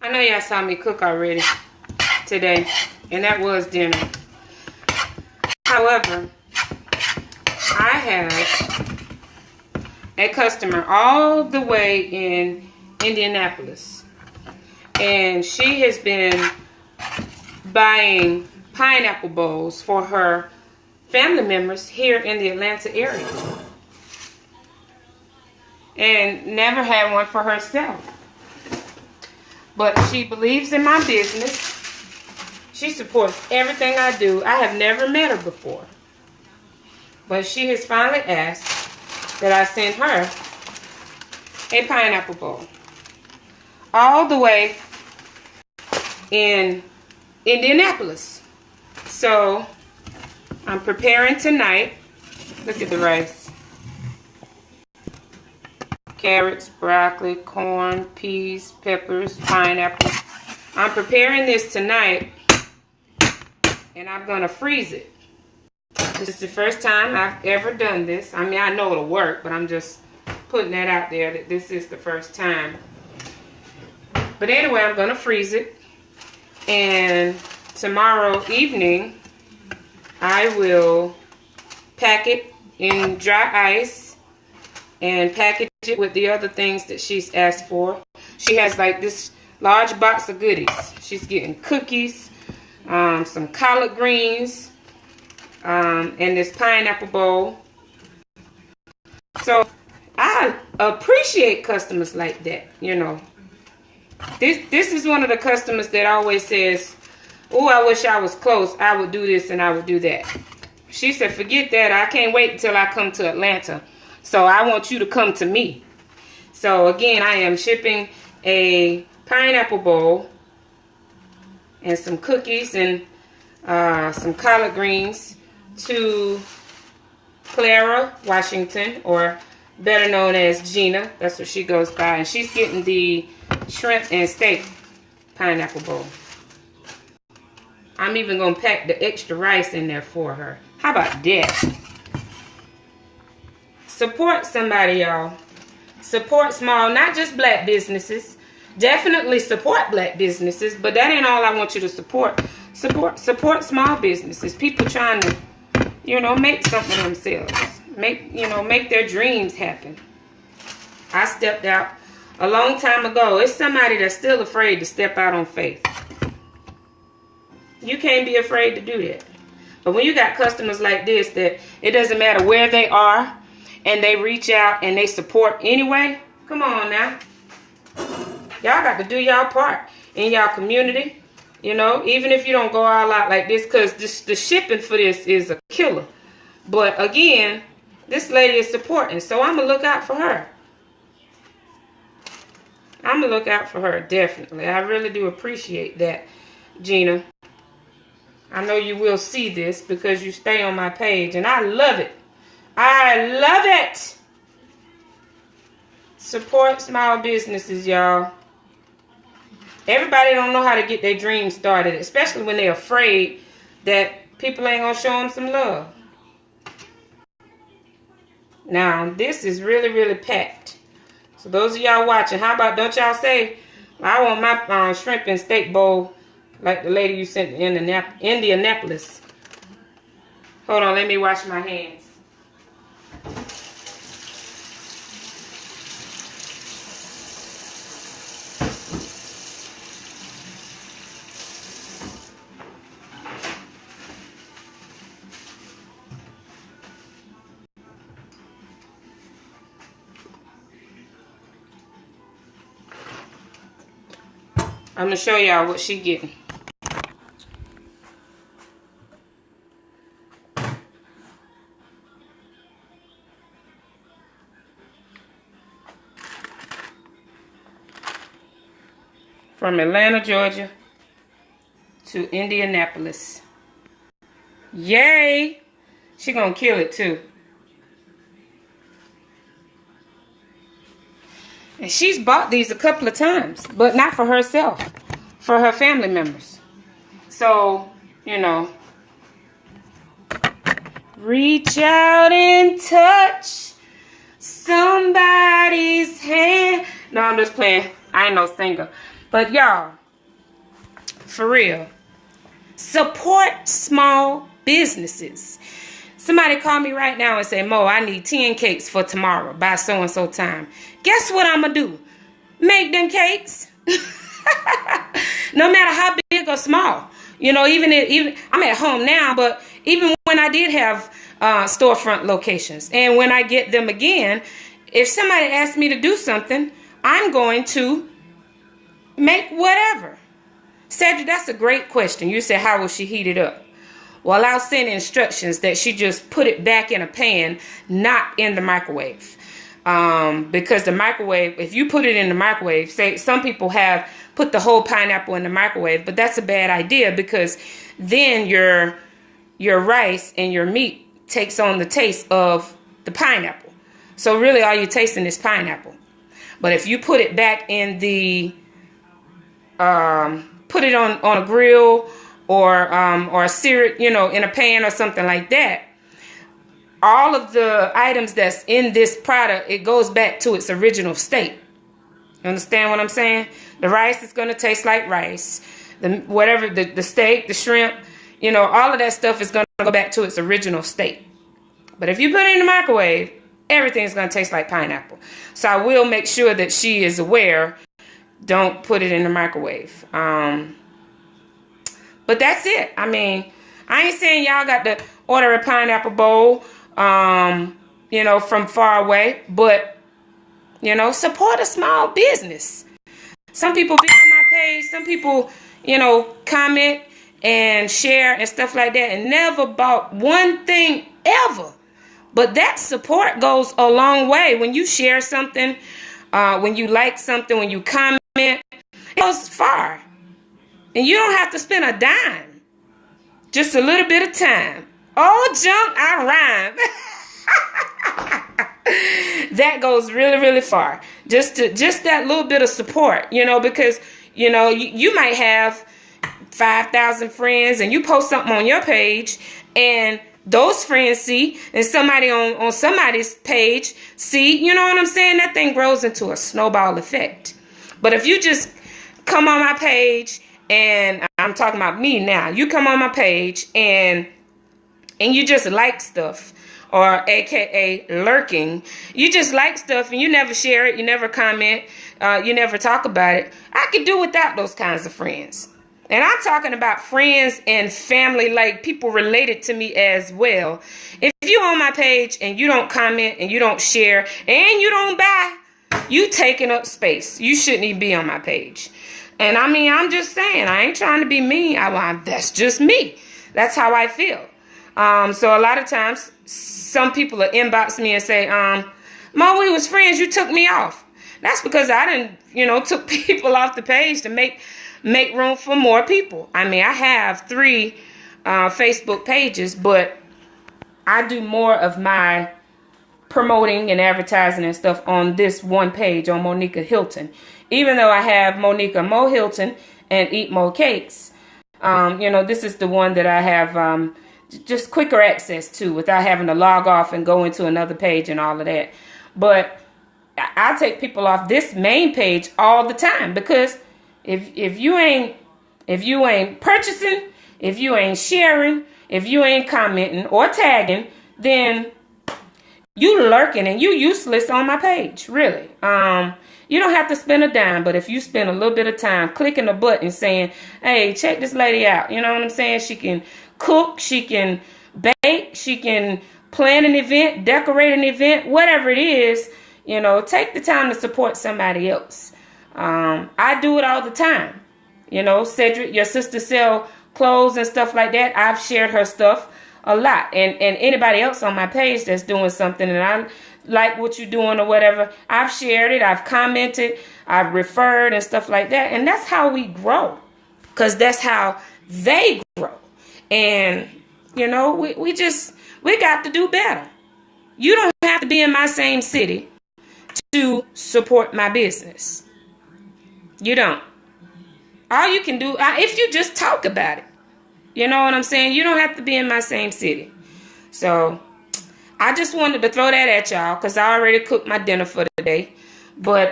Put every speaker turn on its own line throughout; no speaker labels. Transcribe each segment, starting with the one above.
I know y'all saw me cook already today, and that was dinner. However, I have a customer all the way in Indianapolis, and she has been buying pineapple bowls for her family members here in the Atlanta area, and never had one for herself. But she believes in my business. She supports everything I do. I have never met her before, but she has finally asked that I send her a pineapple bowl all the way in Indianapolis. So I'm preparing tonight. Look at the rice. Carrots, broccoli, corn, peas, peppers, pineapple. I'm preparing this tonight, and I'm going to freeze it. This is the first time I've ever done this. I mean, I know it'll work, but I'm just putting that out there that this is the first time. But anyway, I'm going to freeze it, and tomorrow evening I will pack it in dry ice and package it with the other things that she's asked for. She has like this large box of goodies. She's getting cookies, some collard greens, and this pineapple bowl. So I appreciate customers like that, you know. This is one of the customers that always says, "Oh, I wish I was close. I would do this and I would do that." She said, "Forget that. I can't wait until I come to Atlanta. So I want you to come to me." So again, I am shipping a pineapple bowl and some cookies and some collard greens to Clara, Washington, or better known as Gina. That's what she goes by. And she's getting the shrimp and steak pineapple bowl. I'm even going to pack the extra rice in there for her. How about that? Support somebody, y'all. Support small, not just black businesses. Definitely support black businesses, but that ain't all I want you to support. Support small businesses. People trying to, you know, make something of themselves. Make their dreams happen. I stepped out a long time ago. It's somebody that's still afraid to step out on faith. You can't be afraid to do that. But when you got customers like this, that it doesn't matter where they are, and they reach out and they support anyway, come on now. Y'all got to do y'all part in y'all community. You know, even if you don't go all out like this, because the shipping for this is a killer. But again, this lady is supporting, so I'm going to look out for her. I'm going to look out for her, definitely. I really do appreciate that, Gina. I know you will see this because you stay on my page, and I love it. I love it. Support small businesses, y'all. Everybody don't know how to get their dreams started, especially when they're afraid that people ain't going to show them some love. Now, this is really, really packed. So those of y'all watching, how about, don't y'all say, I want my shrimp and steak bowl like the lady you sent in Indianapolis. Hold on, let me wash my hands. I'm going to show y'all what she getting. From Atlanta, Georgia to Indianapolis. Yay! She gonna kill it too. And she's bought these a couple of times, but not for herself, for her family members. So, you know, reach out and touch somebody's hand. No, I'm just playing. I ain't no singer. But y'all, for real, support small businesses. Somebody call me right now and say, Mo, I need 10 cakes for tomorrow by so-and-so time. Guess what I'm going to do? Make them cakes. No matter how big or small. You know, even I'm at home now, but even when I did have storefront locations, and when I get them again, if somebody asks me to do something, I'm going to make whatever. Cedric, that's a great question. You said, how will she heat it up? Well, I'll send instructions that she just put it back in a pan, not in the microwave. Because the microwave, if you put it in the microwave, say some people have put the whole pineapple in the microwave, but that's a bad idea, because then your rice and your meat takes on the taste of the pineapple. So really all you're tasting is pineapple. But if you put it back in the put it on a grill or sear it, you know, in a pan or something like that, all of the items that's in this product, it goes back to its original state. You understand what I'm saying? The rice is going to taste like rice. The steak, the shrimp, you know, all of that stuff is going to go back to its original state. But if you put it in the microwave, everything's going to taste like pineapple. So I will make sure that she is aware. Don't put it in the microwave. But that's it. I mean, I ain't saying y'all got to order a pineapple bowl, you know, from far away. But, you know, support a small business. Some people be on my page. Some people, you know, comment and share and stuff like that and never bought one thing ever. But that support goes a long way. When you share something, when you like something, when you comment, it goes far. And you don't have to spend a dime. Just a little bit of time. Oh, junk, I rhyme. That goes really, really far. Just that little bit of support, you know, because, you know, you might have 5,000 friends and you post something on your page and those friends see, and somebody on somebody's page see, you know what I'm saying? That thing grows into a snowball effect. But if you just come on my page, and I'm talking about me now, you come on my page and you just like stuff, or AKA lurking, you just like stuff and you never share it, you never comment, you never talk about it. I could do without those kinds of friends. And I'm talking about friends and family, like people related to me as well. If you on my page and you don't comment and you don't share and you don't buy, you taking up space. You shouldn't even be on my page. And I mean, I'm just saying, I ain't trying to be mean. That's just me. That's how I feel. So a lot of times, some people will inbox me and say, Mo, we was friends, you took me off. That's because I didn't, you know, took people off the page to make room for more people. I mean, I have 3 Facebook pages, but I do more of my promoting and advertising and stuff on this one page on Monica Hilton. Even though I have Monica Mo Hilton and Eat Mo Cakes, you know, this is the one that I have just quicker access to without having to log off and go into another page and all of that. But I take people off this main page all the time, because if you ain't purchasing, if you ain't sharing, if you ain't commenting or tagging, then you lurking and you useless on my page, really. You don't have to spend a dime, but if you spend a little bit of time clicking the button saying, hey, check this lady out, you know what I'm saying? She can cook, she can bake, she can plan an event, decorate an event, whatever it is, you know, take the time to support somebody else. I do it all the time. You know, Cedric, your sister sell clothes and stuff like that. I've shared her stuff a lot. And anybody else on my page that's doing something and I like what you're doing or whatever, I've shared it, I've commented, I've referred and stuff like that. And that's how we grow, because that's how they grow. And, you know, we got to do better. You don't have to be in my same city to support my business. You don't. All you can do, if you just talk about it, you know what I'm saying? You don't have to be in my same city. So I just wanted to throw that at y'all, because I already cooked my dinner for the day. But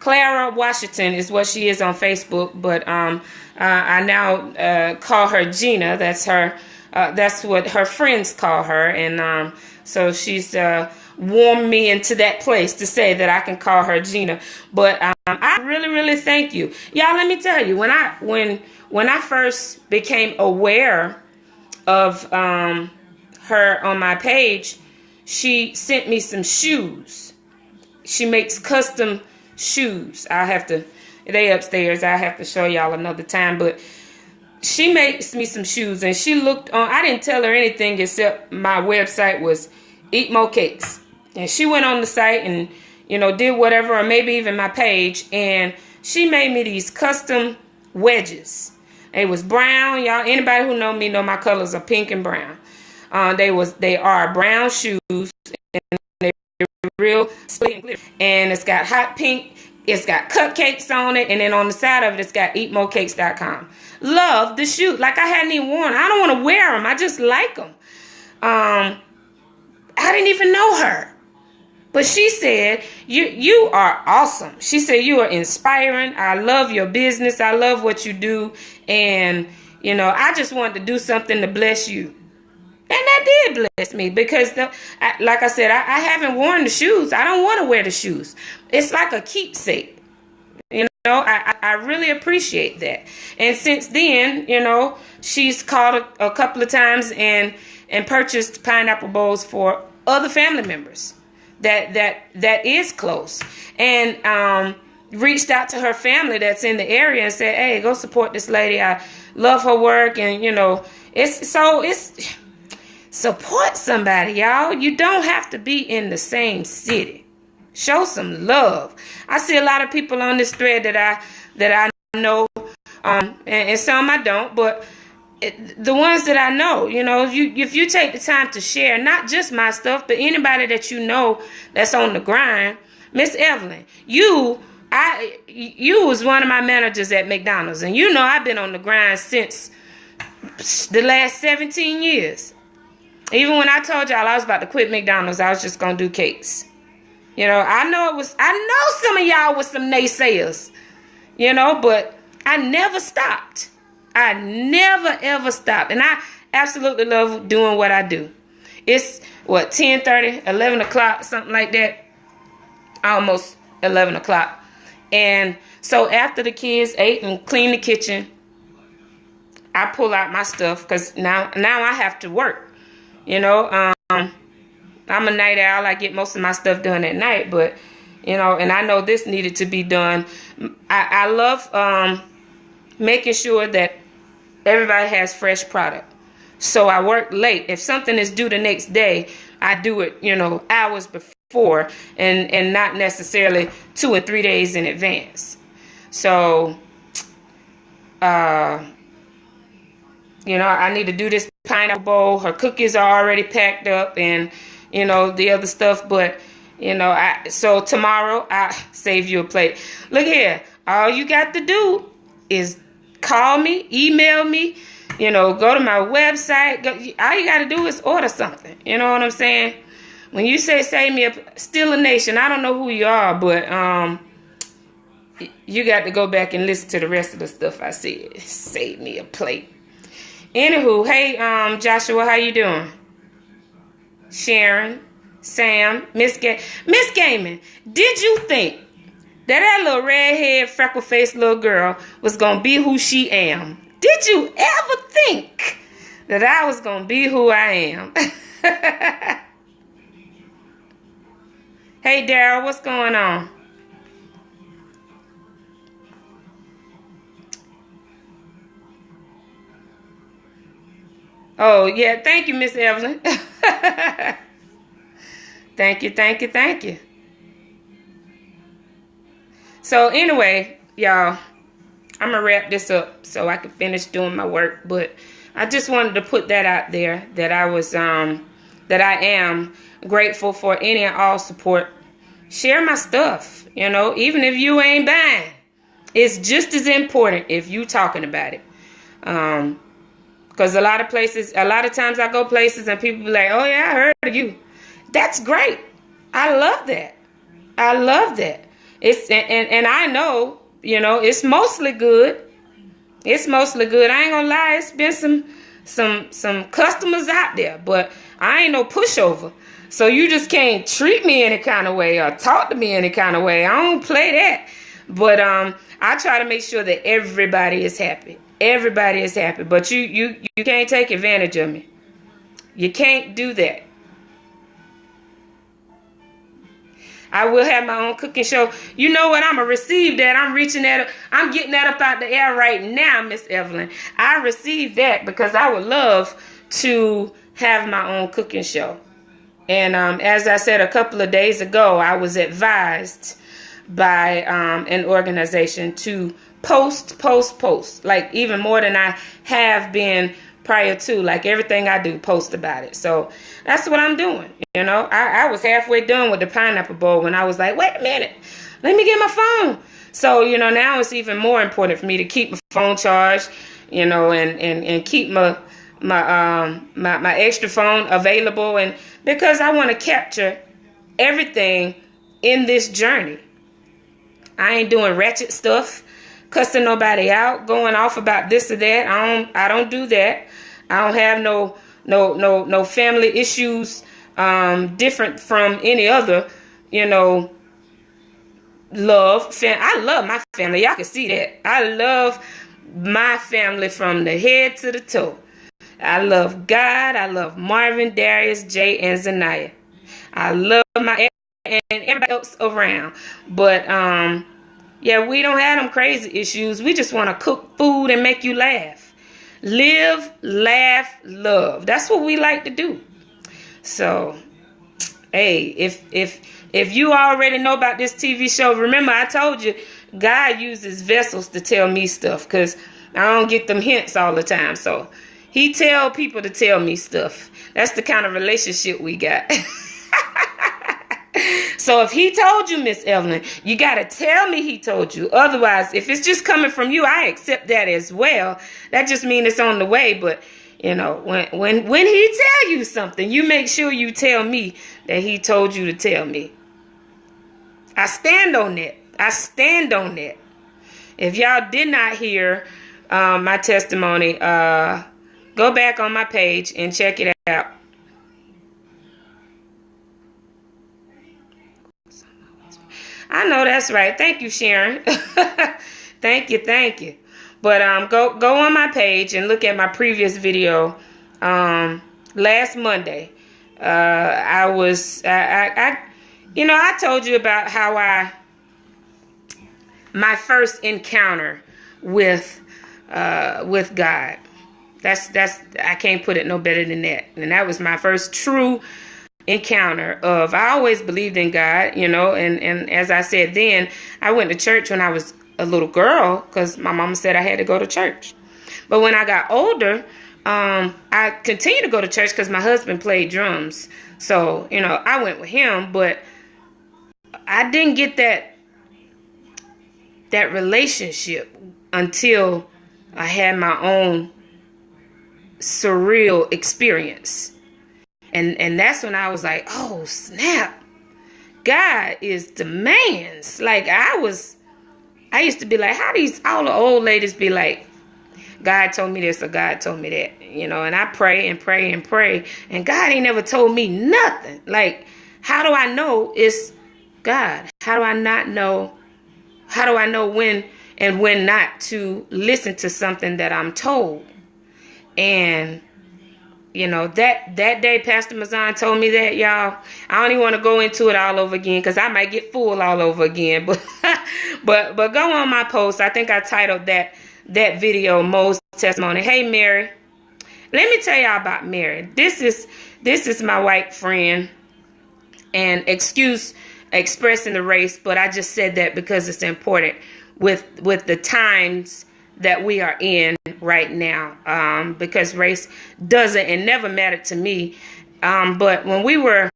Clara Washington is what she is on Facebook, but I now call her Gina. That's her. That's what her friends call her, and so she's warmed me into that place to say that I can call her Gina. But I really, really thank you, y'all. Let me tell you, when I first became aware of her on my page, she sent me some shoes. She makes custom shoes. They upstairs. I have to show y'all another time, but she makes me some shoes, and she looked on. I didn't tell her anything except my website was Eat More Cakes, and she went on the site and did whatever, or maybe even my page, and she made me these custom wedges. They was brown, y'all. Anybody who know me know my colors are pink and brown. They are brown shoes, and they real slick and glitter. And it's got hot pink. It's got cupcakes on it, and then on the side of it, it's got eatmorecakes.com. Love the shoe. Like, I hadn't even worn them. I don't want to wear them. I just like them. I didn't even know her. But she said, you are awesome. She said, you are inspiring. I love your business. I love what you do. And, I just wanted to do something to bless you. And that did bless me because, like I said, I haven't worn the shoes. I don't want to wear the shoes. It's like a keepsake. I really appreciate that. And since then, she's called a couple of times and purchased pineapple bowls for other family members that is close, and reached out to her family that's in the area and said, hey, go support this lady. I love her work. And it's support somebody, y'all. You don't have to be in the same city. Show some love. I see a lot of people on this thread that I know, and some I don't, but the ones that I know, if you take the time to share, not just my stuff, but anybody that that's on the grind. Miss Evelyn, you was one of my managers at McDonald's, and I've been on the grind since the last 17 years. Even when I told y'all I was about to quit McDonald's, I was just gonna do cakes. I know some of y'all was some naysayers, but I never stopped. I never, ever stopped. And I absolutely love doing what I do. It's, 10:30, 11 o'clock, something like that. Almost 11 o'clock. And so after the kids ate and cleaned the kitchen, I pull out my stuff because now I have to work. I'm a night owl. I get most of my stuff done at night. But, and I know this needed to be done. I love making sure that everybody has fresh product. So I work late. If something is due the next day, I do it, hours before and not necessarily 2 or 3 days in advance. So, I need to do this pineapple bowl. Her cookies are already packed up and, the other stuff. But, so tomorrow I save you a plate. Look here. All you got to do is call me, email me, go to my website. All you got to do is order something. You know what I'm saying? When you say save me still a nation, I don't know who you are, but you got to go back and listen to the rest of the stuff I said. Save me a plate. Anywho, hey, Joshua, how you doing? Sharon, Sam, Miss Gaiman, did you think that little redhead, freckle-faced little girl was going to be who she am? Did you ever think that I was going to be who I am? Hey, Daryl, what's going on? Oh, yeah, thank you, Miss Evelyn. Thank you. So anyway, y'all, I'm going to wrap this up so I can finish doing my work. But I just wanted to put that out there, that I am grateful for any and all support. Share my stuff, even if you ain't buying. It's just as important if you talking about it. Because a lot of times I go places and people be like, oh yeah, I heard of you. That's great. I love that. And I know, you know, it's mostly good. It's mostly good. I ain't gonna lie, it's been some customers out there, but I ain't no pushover. So you just can't treat me any kind of way or talk to me any kind of way. I don't play that. But I try to make sure that everybody is happy. Everybody is happy. But you can't take advantage of me. You can't do that. I will have my own cooking show. You know what? I'm going to receive that. I'm reaching that. I'm getting that up out the air right now, Miss Evelyn. I received that because I would love to have my own cooking show. And as I said a couple of days ago, I was advised by an organization to post. Like even more than I have been prior to. Like everything I do, post about it. So that's what I'm doing. You know, I was halfway done with the pineapple bowl when I was like, wait a minute, let me get my phone. So, you know, now it's even more important for me to keep my phone charged, you know, and keep my extra phone available. And because I want to capture everything in this journey. I ain't doing ratchet stuff, cussing nobody out, going off about this or that. I don't do that. I don't have no family issues different from any other, you know, love. I love my family. Y'all can see that. I love my family from the head to the toe. I love God. I love Marvin, Darius, Jay, and Zanaya. I love my ex and everybody else around. But yeah, we don't have them crazy issues. We just want to cook food and make you laugh. Live, laugh, love. That's what we like to do. So, hey, if you already know about this TV show, remember I told you God uses vessels to tell me stuff because I don't get them hints all the time. So he tell people to tell me stuff. That's the kind of relationship we got. So if he told you, Miss Evelyn, you got to tell me he told you. Otherwise, if it's just coming from you, I accept that as well. That just means it's on the way. But, you know, when he tell you something, you make sure you tell me that he told you to tell me. I stand on that. I stand on that. If y'all did not hear my testimony, go back on my page and check it out. I know that's right. Thank you, Sharon. Thank you. But go on my page and look at my previous video. Last Monday, I told you about how my first encounter with God. That's I can't put it no better than that. And that was my first true encounter of, I always believed in God, you know, and as I said then, I went to church when I was a little girl because my mama said I had to go to church. But when I got older, I continued to go to church because my husband played drums. So, you know, I went with him, but I didn't get that relationship until I had my own surreal experience. And that's when I was like, oh, snap. God is the man's. Like, I used to be like, how all the old ladies be like, God told me this or God told me that, you know, and I pray and pray and pray, and God ain't never told me nothing. Like, how do I know it's God? How do I know when and when not to listen to something that I'm told? And you know, that day Pastor Mazan told me that, y'all. I don't even want to go into it all over again because I might get full all over again. But go on my post. I think I titled that video Mo's Testimony. Hey, Mary. Let me tell y'all about Mary. This is my white friend. And excuse expressing the race, but I just said that because it's important with the times that we are in right now, because race doesn't and never mattered to me. But when we were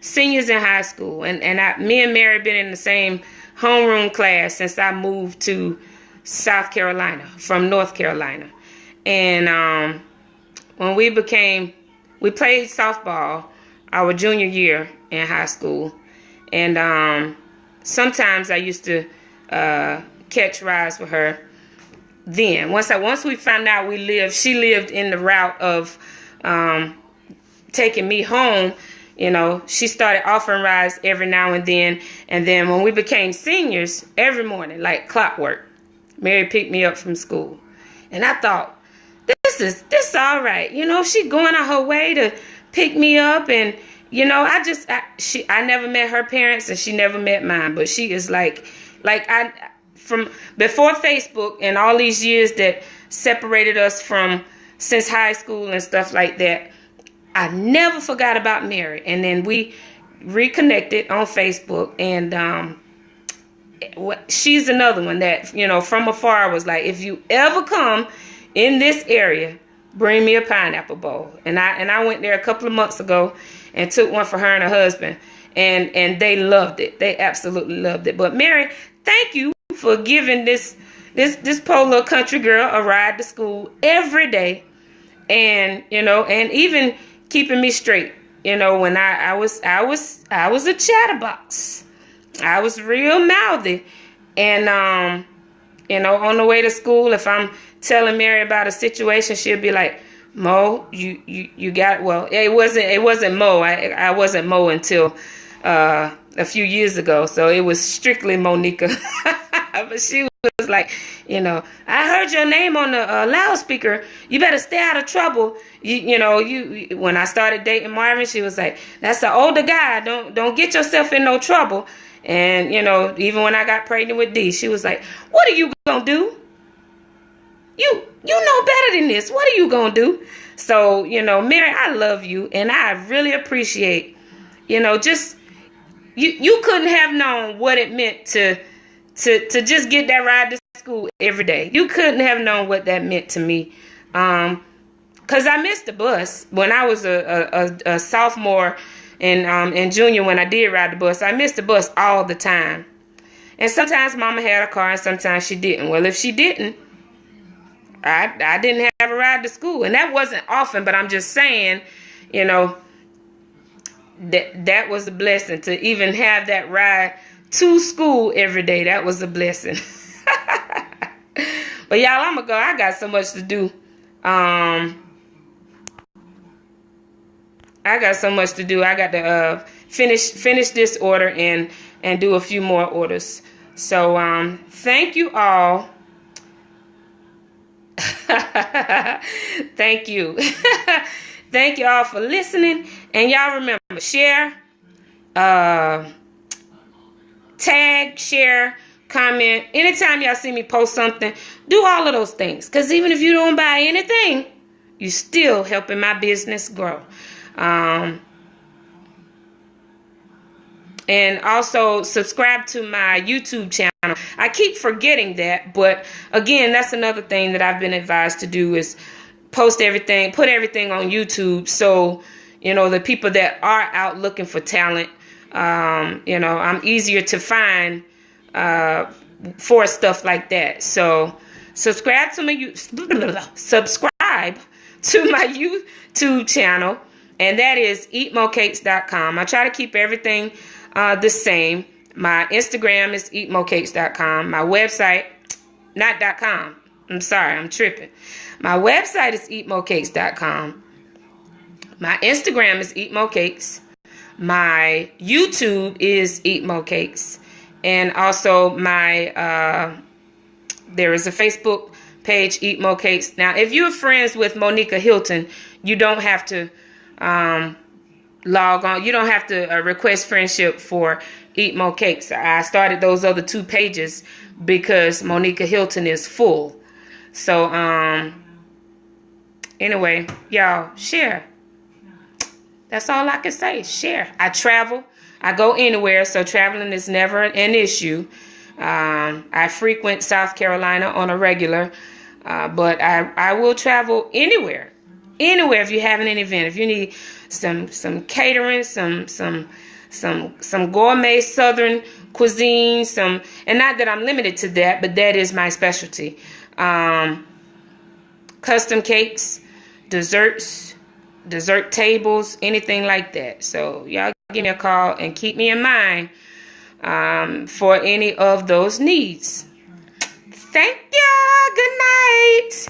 seniors in high school, and me and Mary been in the same homeroom class since I moved to South Carolina from North Carolina. And when we played softball our junior year in high school. And sometimes I used to catch rides with her. Then once we found out she lived in the route of taking me home. You know, she started offering rides every now and then. And then when we became seniors, every morning, like clockwork, Mary picked me up from school. And I thought, this all right. You know, she going out her way to pick me up. And, you know, I never met her parents and she never met mine. But she is from before Facebook and all these years that separated us since high school and stuff like that, I never forgot about Mary. And then we reconnected on Facebook, and she's another one that, you know, from afar was like, if you ever come in this area, bring me a pineapple bowl. And I went there a couple of months ago and took one for her and her husband, and they loved it. They absolutely loved it. But Mary, thank you for giving this poor little country girl a ride to school every day, and, you know, and even keeping me straight. You know, when I was a chatterbox. I was real mouthy. And you know, on the way to school, if I'm telling Mary about a situation, she'll be like, Mo, you got, well, it wasn't Mo. I wasn't Mo until a few years ago. So it was strictly Monica. But she was like, you know, I heard your name on the loudspeaker. You better stay out of trouble. You know, when I started dating Marvin, she was like, that's an older guy. Don't get yourself in no trouble. And, you know, even when I got pregnant with Dee, she was like, what are you gonna do? You know better than this. What are you gonna do? So, you know, Mary, I love you, and I really appreciate, you know, just you couldn't have known what it meant to just get that ride to school every day. You couldn't have known what that meant to me. Cause I missed the bus when I was a sophomore and junior. When I did ride the bus, I missed the bus all the time. And sometimes Mama had a car, and sometimes she didn't. Well, if she didn't, I didn't have a ride to school, and that wasn't often. But I'm just saying, you know, that was a blessing to even have that ride to school every day. That was a blessing. But y'all, I'm gonna go. I got so much to do. I got so much to do. I got to finish this order and do a few more orders. So thank you all. Thank you. Thank you all for listening. And y'all remember, share, tag, share, comment. Anytime y'all see me post something, do all of those things. Because even if you don't buy anything, you still helping my business grow. And also subscribe to my YouTube channel. I keep forgetting that, but again, that's another thing that I've been advised to do is post everything, put everything on YouTube. So, you know, the people that are out looking for talent, you know, I'm easier to find for stuff like that. So subscribe to my YouTube channel, and that is eatmocakes.com. I try to keep everything the same. My Instagram is eatmocakes.com. My website, not .com. I'm sorry, I'm tripping. My website is eatmocakes.com. My Instagram is eatmocakes. My YouTube is eatmocakes. And also my there is a Facebook page, Eat Mo Cakes. Now, if you're friends with Monica Hilton, you don't have to log on. You don't have to request friendship for Eat Mo Cakes. I started those other two pages because Monica Hilton is full. So, anyway, y'all, share. That's all I can say. Share. I travel. I go anywhere, so traveling is never an issue. I frequent South Carolina on a regular, but I will travel anywhere. Anywhere if you're having an event. If you need some catering, some gourmet Southern cuisine, and not that I'm limited to that, but that is my specialty. Custom cakes, desserts, dessert tables, anything like that. So y'all give me a call and keep me in mind for any of those needs. Thank you. Good night.